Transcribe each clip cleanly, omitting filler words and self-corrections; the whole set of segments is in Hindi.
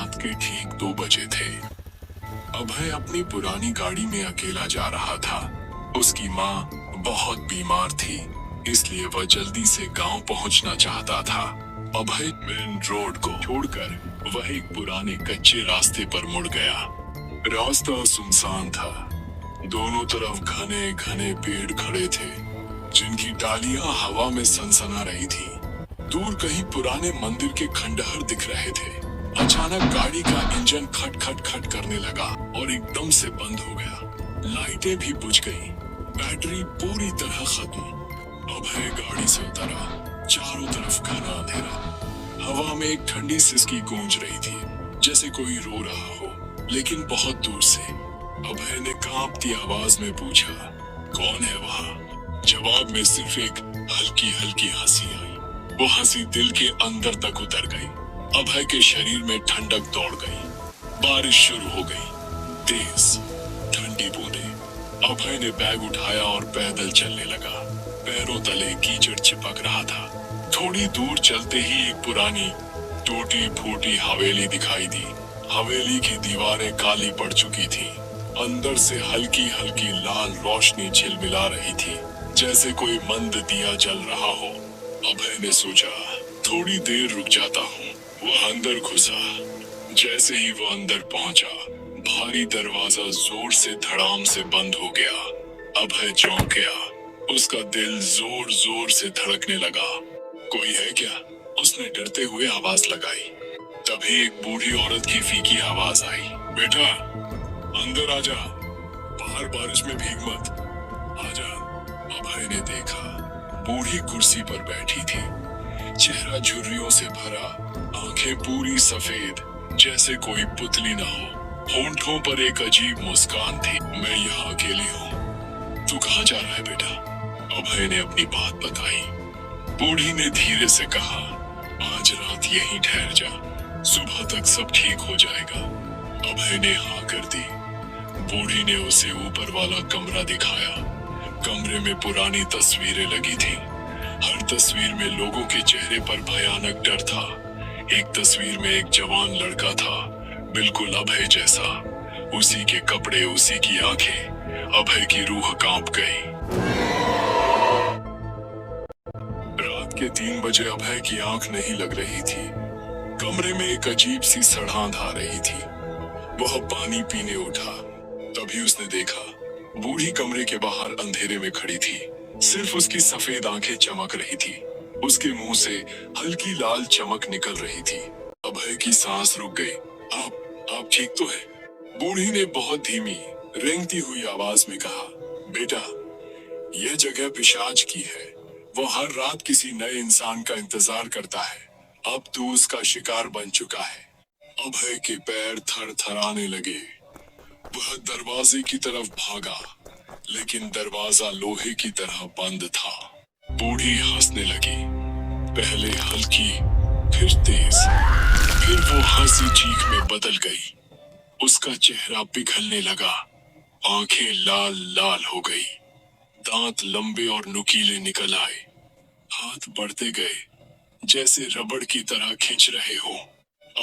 रात के ठीक 2 बजे थे। अभय अपनी पुरानी गाड़ी में अकेला जा रहा था। उसकी माँ बहुत बीमार थी, इसलिए वह जल्दी से गांव पहुंचना चाहता था। अभय मेन रोड को छोड़कर वह एक पुराने कच्चे रास्ते पर मुड़ गया। रास्ता सुनसान था। दोनों तरफ घने घने पेड़ खड़े थे, जिनकी डालियां हवा में सनसना रही थी। दूर कहीं पुराने मंदिर के खंडहर दिख रहे थे। अचानक गाड़ी का इंजन खट खट खट करने लगा और एकदम से बंद हो गया। लाइटें भी बुझ गईं, बैटरी पूरी तरह खत्म। अभय गाड़ी से उतरा। चारों तरफ घना अंधेरा। हवा में एक ठंडी सिसकी गूंज रही थी, जैसे कोई रो रहा हो, लेकिन बहुत दूर से। अभय ने कांपती आवाज में पूछा, कौन है वहाँ? जवाब में सिर्फ एक हल्की हल्की हंसी आई। वो हंसी दिल के अंदर तक उतर गई। अभय के शरीर में ठंडक दौड़ गई। बारिश शुरू हो गई, तेज ठंडी बूंदें। अभय ने बैग उठाया और पैदल चलने लगा। पैरों तले कीचड़ चिपक रहा था। थोड़ी दूर चलते ही एक पुरानी टूटी फूटी हवेली दिखाई दी। हवेली की दीवारें काली पड़ चुकी थी। अंदर से हल्की हल्की लाल रोशनी झिलमिला रही थी, जैसे कोई मंद दिया जल रहा हो। अभय ने सोचा, थोड़ी देर रुक जाता हूँ। वह अंदर घुसा। जैसे ही वह अंदर पहुंचा, भारी दरवाजा जोर से धड़ाम से बंद हो गया। अभय चौंक गया। उसका दिल जोर जोर से धड़कने लगा। कोई है क्या? उसने डरते हुए आवाज लगाई। तभी एक बूढ़ी औरत की फीकी आवाज आई, बेटा अंदर आजा, बाहर बारिश में भीग मत, आजा। अभय ने देखा, बूढ़ी कुर्सी पर बैठी थी। चेहरा झुर्रियों से भरा, आंखें पूरी सफेद, जैसे कोई पुतली ना हो। होंठों पर एक अजीब मुस्कान थी। मैं यहाँ अकेली हूँ। तू कहाँ जा रहा है बेटा? अभय ने अपनी बात बताई। बूढ़ी ने धीरे से कहा, आज रात यहीं ठहर जा, सुबह तक सब ठीक हो जाएगा। अभय ने हाँ कर दी। बूढ़ी ने उसे ऊपर वाला कमरा दिखाया। कमरे में पुरानी तस्वीरें लगी थी। हर तस्वीर में लोगों के चेहरे पर भयानक डर था। एक तस्वीर में एक जवान लड़का था, बिल्कुल अभय जैसा। उसी के कपड़े, उसी की आंखें। अभय की रूह कांप गई। रात के 3 बजे अभय की आंख नहीं लग रही थी। कमरे में एक अजीब सी सड़ांध आ रही थी। वह पानी पीने उठा। तभी उसने देखा, बूढ़ी कमरे के बाहर अंधेरे में खड़ी थी। सिर्फ उसकी सफेद आंखें चमक रही थी। उसके मुंह से हल्की लाल चमक निकल रही थी। अभय की सांस रुक गई। आप ठीक तो है? बूढ़ी ने बहुत धीमी, रेंगती हुई आवाज में कहा, बेटा यह जगह पिशाच की है। वो हर रात किसी नए इंसान का इंतजार करता है। अब तू उसका शिकार बन चुका है। अभय के पैर थरथराने लगे। वह दरवाजे की तरफ भागा, लेकिन दरवाजा लोहे की तरह बंद था। बूढ़ी हंसने लगी, पहले हल्की, फिर तेज, फिर वो हंसी चीख में बदल गई। उसका चेहरा पिघलने लगा, आंखें लाल लाल हो गई, दांत लंबे और नुकीले निकल आए। हाथ बढ़ते गए, जैसे रबड़ की तरह खींच रहे हो।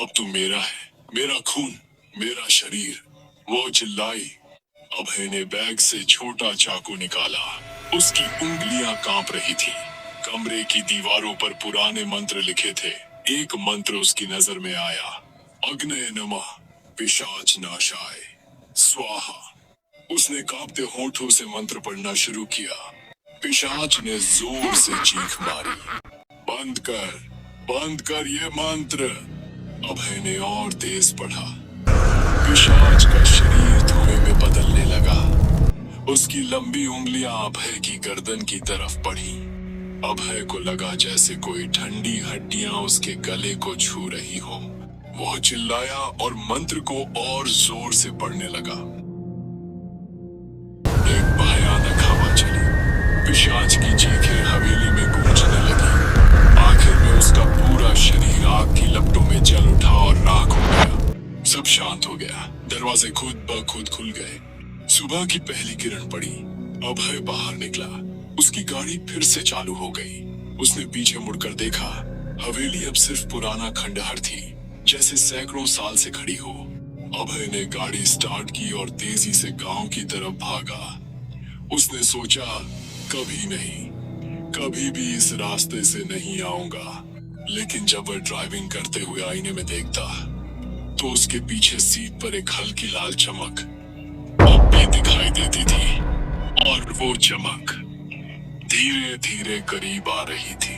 अब तू मेरा है, मेरा खून, मेरा शरीर, वो चिल्लाई। अभय ने बैग से छोटा चाकू निकाला। उसकी उंगलियां कांप रही थी। कमरे की दीवारों पर पुराने मंत्र लिखे थे। एक मंत्र उसकी नजर में आया, अग्नय नमः पिशाच नाशाय स्वाहा। उसने कांपते होठों से मंत्र पढ़ना शुरू किया। पिशाच ने जोर से चीख मारी, बंद कर ये मंत्र। अभय ने और तेज पढ़ा। पिशाच का शरीर धुएं में बदलने लगा। उसकी लंबी उंगलियां अभय की गर्दन की तरफ बढ़ी। अभय को लगा जैसे कोई ठंडी हड्डियां उसके गले को छू रही हो। वो चिल्लाया और मंत्र को और जोर से पढ़ने लगा। एक भयानक हवा चली। पिशाच की चीखें हवेली में गूंजने लगी। आखिर में उसका पूरा शरीर आग की लपटों में जल उठा और राख हो गया। सब शांत हो गया। दरवाजे खुद ब खुद खुल गए। सुबह की पहली किरण पड़ी। अभय बाहर निकला। उसकी गाड़ी फिर से चालू हो गई। उसने पीछे मुड़कर देखा। हवेली अब सिर्फ पुराना खंडहर थी, जैसे सैकड़ों साल से खड़ी हो। अभय ने गाड़ी स्टार्ट की और तेजी से गांव की तरफ भागा। उसने सोचा, कभी नहीं, कभी भी इस रास्ते से नहीं आऊंगा। लेकिन जब वह ड्राइविंग करते हुए आईने में देखता तो उसके पीछे सीट पर एक हल्की लाल चमक अब भी दिखाई देती थी, और वो चमक धीरे धीरे करीब आ रही थी।